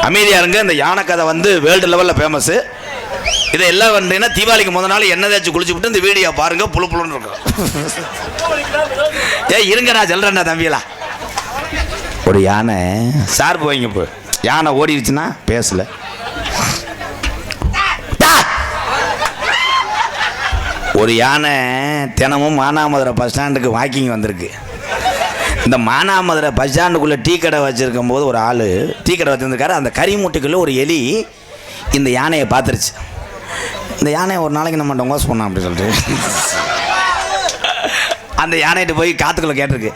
அமைதியா இருங்க. இந்த யானை கதை வந்து வேர்ல்டு லெவலில் ஃபேமஸ். இதை எல்லாம் வந்தீங்கன்னா தீபாவளிக்கு முதல் நாள் எண்ணெய் தேய்ச்சி குளிச்சு விட்டு இந்த வீடியோ பாருங்க. புழு புழுன்னு இருக்கும். இருங்க நான் சொல்றேன்டா தம்பியலா. ஒரு யானை சார் போவீங்க. இப்போ யானை ஓடிடுச்சுன்னா பேசல. ஒரு யானை தினமும் மானாமதுரை பஸ் ஸ்டாண்டுக்கு வாக்கிங் வந்திருக்கு. இந்த மானாமதுரை பஸ் ஸ்டாண்டுக்குள்ளே டீ கடை வச்சுருக்கும் போது ஒரு ஆள் டீ கடை வச்சுருந்துருக்காரு. அந்த கறி மூட்டைக்குள்ளே ஒரு எலி இந்த யானையை பார்த்துருச்சு. இந்த யானையை ஒரு நாளைக்கு நம்ம டொங்காஸ் பண்ணோம் அப்படின்னு சொல்லிட்டு அந்த யானைகிட்ட போய் காத்துக்குள்ளே கேட்டிருக்கு.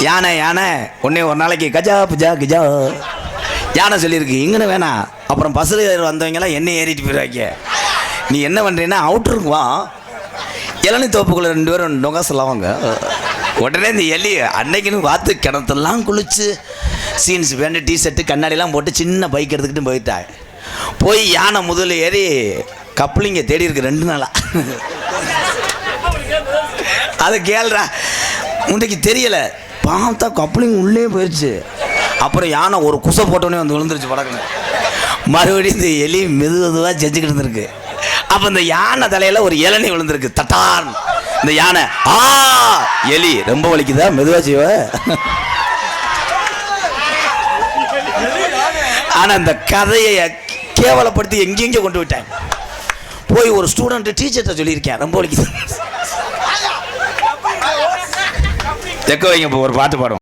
யானை யானை ஒன்றே ஒரு நாளைக்கு கஜா புஜா கிஜா. யானை சொல்லியிருக்கு இங்கன்னு வேணாம், அப்புறம் பஸ்ஸில் வந்தவங்கெல்லாம் என்ன ஏறிட்டு போயிடுவாங்க. நீ என்ன பண்ணுறீன்னா அவுட்ருக்கு வா, இளநீ தோப்புக்குள்ளே 2 பேரும் டொங்கா சொல்லாவாங்க. உடனே இந்த எலி அன்னைக்குன்னு பார்த்து கிணத்தெல்லாம் குளிச்சு சீன்ஸ் பேண்ட் டிஷர்ட்டு கண்ணாடிலாம் போட்டு சின்ன பைக் எடுத்துக்கிட்டு போயிட்டா. போய் யானை முதல்ல ஏறி கப்ளிங்க தேடி இருக்கு 2 நாளாக. அதை கேள்றா உன்றைக்கு தெரியலை, பார்த்தா கப்ளிங் உள்ளே போயிடுச்சு. அப்புறம் யானை ஒரு குசை போட்டோன்னே வந்து விழுந்துருச்சு படக்குன்னு. மறுபடியும் இந்த எலி மெதுவாக செஞ்சுக்கிட்டு இருந்திருக்கு. அப்போ இந்த யானை தலையில் ஒரு இளநீ விழுந்திருக்கு தட்டான். இந்த யானை எலி ரொம்ப வலிக்குதா மெதுவா செய்வ. ஆனா இந்த கதையை கேவலப்படுத்தி எங்கெங்க கொண்டு விட்டேன். போய் ஒரு ஸ்டூடெண்ட் டீச்சர்கிட்ட சொல்லியிருக்கேன் ரொம்ப வலிக்குது. தெக்க வைங்க, ஒரு பாட்டு பாடும்.